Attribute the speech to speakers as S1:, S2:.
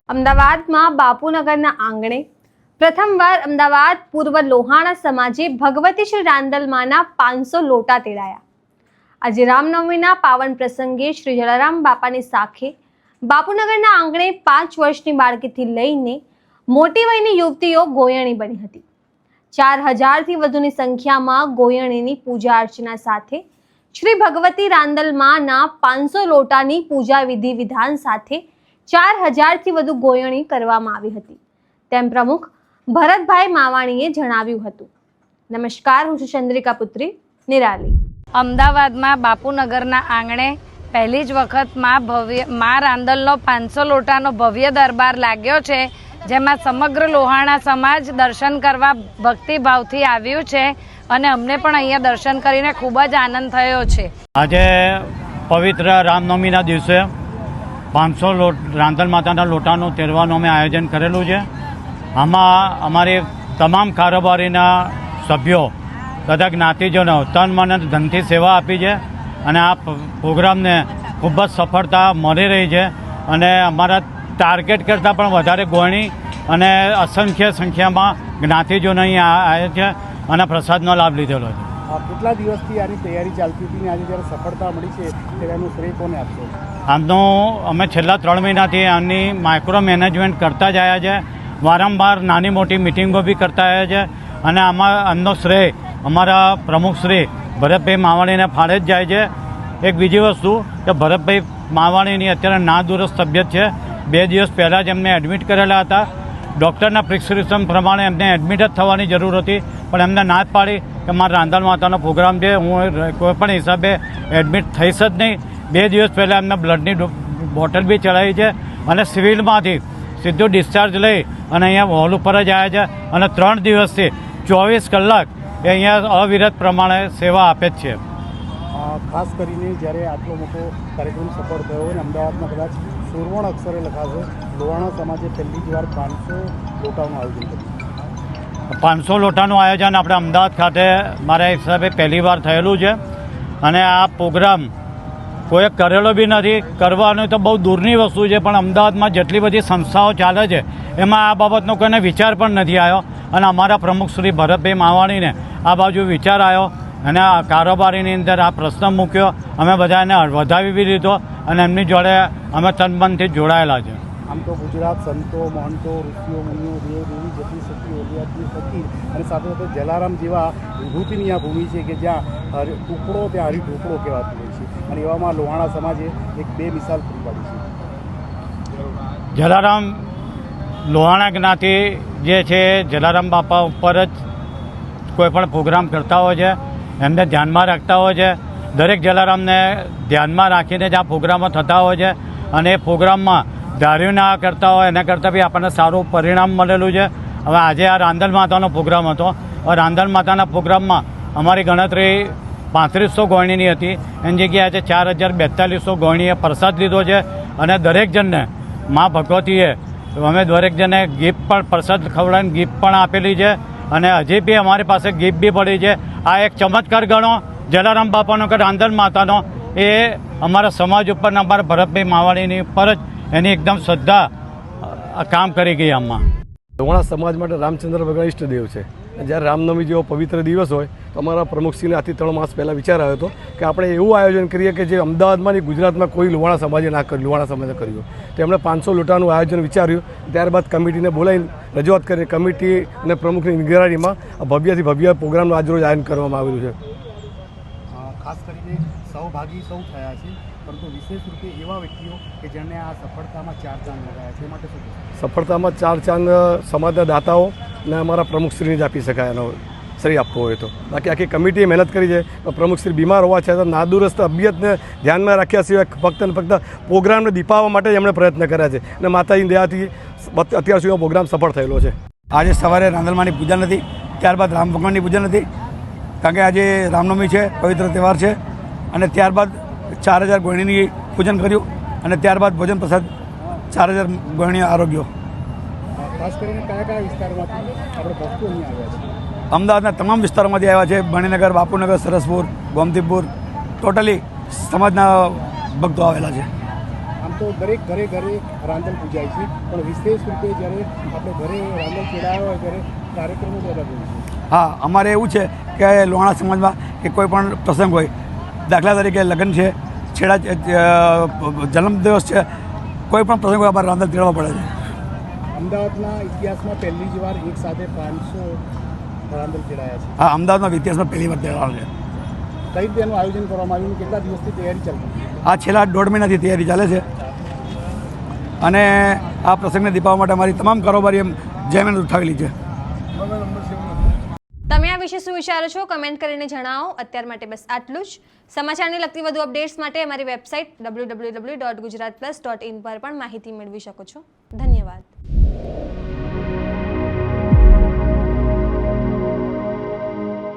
S1: અમદાવાદમાં બાપુનગરના આંગણે પ્રથમવાર અમદાવાદ પૂર્વ લોહાણા સમાજે ભગવતી શ્રી રાંદલમાના 500 લોટા તેડાયા। આજે રામનવમીના પાવન પ્રસંગે શ્રી જલારામ બાપાની સાખે બાપુનગરના આંગણે 5 વર્ષની બાળકીથી લઈને મોટી વયની યુવતીઓ ગોયણી બની હતી। 4000થી વધુની સંખ્યામાં ગોયણીની પૂજા અર્ચના સાથે શ્રી ભગવતી રાંદલમાના 500 લોટાની પૂજા વિધિ વિધાન સાથે 4000થી વધુ ગોયણી કરવામાં આવી હતી તેમ પ્રમુખ ભરતભાઈ માવાણીએ જણાવ્યું હતું। નમસ્કાર, હું છું ચંદ્રિકા પુત્રી નિરાલી।
S2: અમદાવાદમાં બાપુનગરના આંગણે પહેલી જ વખત મા રાંદલનો 500 લોટાનો ભવ્ય દરબાર લાગ્યો છે, જેમાં સમગ્ર લોહાણા સમાજ દર્શન કરવા ભક્તિભાવથી આવ્યું છે અને અમને પણ અહીંયા દર્શન કરીને ખૂબ જ આનંદ થયો છે।
S3: આજે પવિત્ર રામનવમીના દિવસે 500 રાંદલ માતાના લોટાનું તેરવાનું અમે આયોજન કરેલું છે। આમાં અમારી તમામ કારોબારીના સભ્યો તથા જ્ઞાતિજનો તન મન અને ધનથી સેવા આપી છે અને આ પ્રોગ્રામને ખૂબ જ સફળતા મળી રહી છે અને અમારા ટાર્ગેટ કરતાં પણ વધારે ગોળણી અને અસંખ્ય સંખ્યામાં જ્ઞાતિજનો અહીં આવ્યા છે અને પ્રસાદનો લાભ લીધેલો છે।
S4: કેટલા દિવસથી આની તૈયારી ચાલતી હતી ને આજે જ્યારે સફળતા મળી છે ત્યારે એનું શ્રેય કોને આપશો?
S3: આમનું અમે છેલ્લા 3 મહિનાથી આની માઇક્રો મેનેજમેન્ટ કરતા જ આવ્યા છે, વારંવાર નાની મોટી મિટિંગો બી કરતા આવ્યા છે અને આનો શ્રેય અમારા પ્રમુખ શ્રી ભરતભાઈ માવાણીને ફાળે જ જાય છે। એક બીજી વસ્તુ કે ભરતભાઈ માવાણીની અત્યારે નાદુરસ્ત તબિયત છે। 2 દિવસ પહેલાં જ એમને એડમિટ કરેલા હતા। ડૉક્ટરના પ્રિસ્ક્રિપ્શન પ્રમાણે એમને એડમિટ જ થવાની જરૂર હતી, પણ એમને ના જ પાડી કે મારા રાંદલ માતાનો પ્રોગ્રામ છે, હું કોઈપણ હિસાબે એડમિટ થઈશ જ નહીં। 2 દિવસ પહેલાં એમને બ્લડની બોટલ બી ચડાવી છે અને સિવિલમાંથી સીધું ડિસ્ચાર્જ લઈ અને અહીંયા હોલ ઉપર જ આવ્યા છે અને 3 દિવસથી 24 કલાક એ અહીંયા અવિરત પ્રમાણે સેવા આપે જ છે।
S4: ખાસ કરીને જ્યારે આટલો મોટો કાર્યક્રમ સફળ થયો અને અમદાવાદમાં કદાચ સુવર્ણ અક્ષરે લખાશે, લોહાણા સમાજે પહેલી જ વાર 500 લોટાનું આયોજન કર્યું।
S3: 500 લોટાનું આયોજન આપણે અમદાવાદ ખાતે મારા હિસાબે પહેલી વાર થયેલું છે અને આ પ્રોગ્રામ કોઈ કરેલો બી નથી। કરવાનું તો બહુ દૂરની વસ્તુ છે, પણ અમદાવાદમાં જેટલી બધી સંસ્થાઓ ચાલે છે એમાં આ બાબતનો કોઈને વિચાર પણ નથી આવ્યો અને અમારા પ્રમુખ શ્રી ભરતભાઈ માવાણીને આ બાજુ વિચાર આવ્યો અને આ કારોબારીની અંદર આ પ્રશ્ન મૂક્યો। અમે બધાને વધાવી બી દીધો અને એમની જોડે અમે તનમનથી જોડાયેલા છે।
S4: આમ તો ગુજરાત સંતો, મહંતો, ઋષિઓ, મુનિઓ, દેવ દેવી, જતી શક્તિ, ઓલિયાતની શક્તિ અને સાથે સાથે જલારામ જેવા વિભૂતિની આ ભૂમિ છે કે જ્યાં ટુકડો ત્યાં હરી ઢોકળો કહેવાતું હોય છે અને એવામાં લોહાણા સમાજે એક બે મિસાલ પૂરી પાડી છે।
S3: જલારામ લોહાણા જ્ઞાતિ જે છે જલારામ બાપા ઉપર જ કોઈ પણ પ્રોગ્રામ કરતા હોય છે, એમને ધ્યાનમાં રાખતા હોય છે। દરેક જલારામને ધ્યાનમાં રાખીને જ આ પ્રોગ્રામો થતા હોય છે અને એ પ્રોગ્રામમાં ધાર્યું ના કરતા હોય એના કરતાં બી આપણને સારું પરિણામ મળેલું છે। હવે આજે આ રાંદલ માતાનો પ્રોગ્રામ હતો અને રાંદલ માતાના પ્રોગ્રામમાં અમારી ગણતરી 3500 ગોળણીની હતી, એની જગ્યાએ આજે 4042 ગોળણીએ પ્રસાદ લીધો છે અને દરેક જણને મા ભગવતીએ અમે દરેક જણને ગિફ્ટ પણ પ્રસાદ ખવડાવીને ગિફ્ટ પણ આપેલી છે અને હજી બી અમારી પાસે ગિફ્ટ બી પડી છે। આ એક ચમત્કાર ગણો જલારામ બાપાનો કે રાંદલ માતાનો, એ અમારા સમાજ ઉપરના અમારા ભરતભાઈ માવાણીની ઉપર જ એની એકદમ શ્રદ્ધા કામ કરી ગઈ। આમાં
S5: લોહાણા સમાજ માટે રામચંદ્ર ભગવાન ઈષ્ટદેવ છે। જ્યારે રામનવમી જેવો પવિત્ર દિવસ હોય તો અમારા પ્રમુખશ્રીને આથી 3 માસ પહેલાં વિચાર આવ્યો હતો કે આપણે એવું આયોજન કરીએ કે જે અમદાવાદમાં નહીં ગુજરાતમાં કોઈ લોહાણા સમાજે ના કર્યું, લોહાણા સમાજે કર્યું। તો એમણે 500 લોટાનું આયોજન વિચાર્યું, ત્યારબાદ કમિટીને બોલાવીને રજૂઆત કરી। કમિટી અને પ્રમુખની નિગરાનીમાં ભવ્યથી ભવ્ય પ્રોગ્રામનું આજરોજ આયોજન કરવામાં આવેલું છે।
S4: ખાસ કરીને સહભાગી સૌ થયા છે, પરંતુ વિશેષ રૂપે એવા વ્યક્તિઓ કે જેણે આ સફળતામાં 4 ચાંદ લગાવ્યા છે, એ માટે શું કહેશો?
S5: સફળતામાં 4 ચાંદ સમાજના દાતાઓ અને અમારા પ્રમુખશ્રીને જ આપી શકાય એનો શ્રેય આપવો હોય તો। બાકી આખી કમિટીએ મહેનત કરી છે। પ્રમુખશ્રી બીમાર હોવા છતાં નાદુરસ્ત તબિયતને ધ્યાનમાં રાખ્યા સિવાય ફક્ત ને ફક્ત પ્રોગ્રામને દીપાવવા માટે જ એમણે પ્રયત્ન કર્યા છે અને માતાજીની દયાથી અત્યાર સુધીનો પ્રોગ્રામ સફળ થયેલો છે।
S6: આજે સવારે રાંદલમાની પૂજા નથી, ત્યારબાદ રામ ભગવાનની પૂજા નથી, કારણ કે આજે રામનવમી છે, પવિત્ર તહેવાર છે અને ત્યારબાદ 4000 ગોળણીની પૂજન કર્યું અને ત્યારબાદ ભોજન પ્રસાદ 4000 ગોળણી આરોગ્ય।
S4: ખાસ કરીને કયા વિસ્તારમાંથી આપણે ભક્તો અહીં આવ્યા છે?
S6: અમદાવાદના તમામ વિસ્તારોમાંથી આવ્યા છે। ભણીનગર, બાપુનગર, સરસપુર, ગોમતીપુર, ટોટલી સમાજના ભક્તો આવેલા છે।
S4: આમ તો દરેક ઘરે ઘરે રાંદલ પૂજાય છે, પણ વિશેષ રૂપે જ્યારે આપણે ઘરે રાંદલ ચડાવ્યા હોય ત્યારે કાર્યક્રમો બધા હોય છે.
S6: હા, અમારે એવું છે કે લોહાણા સમાજમાં કે કોઈ પણ પ્રસંગ હોય, દાખલા તરીકે લગ્ન છે, જન્મદિવસ છે, કોઈ પણ પ્રસંગ હોય અમારે રાંદલ તેડવા પડે છે.
S4: અમદાવાદના ઇતિહાસમાં પહેલી જ વાર એક સાથે 500 રાંદલ ચડાયા છે.
S6: હા, અમદાવાદમાં ઇતિહાસમાં પહેલી વાર તહેવાર છે.
S4: કઈ રીતે એનું આયોજન કરવામાં આવ્યું, કેટલા દિવસથી તૈયારી ચાલતી?
S6: આ છેલ્લા 1.5 મહિનાથી તૈયારી ચાલે છે અને આ પ્રસંગને દીપાવવા માટે અમારી તમામ કારોબારી જહેમત ઉઠાવેલી છે.
S1: તમે આ વિશે શું વિચારો છો કમેન્ટ કરીને જણાવો. અત્યાર માટે બસ આટલું જ. સમાચારની લગતી વધુ અપડેટ્સ માટે અમારી વેબસાઇટ www.gujaratplus.in પર પણ માહિતી મેળવી શકો છો. ધન્યવાદ.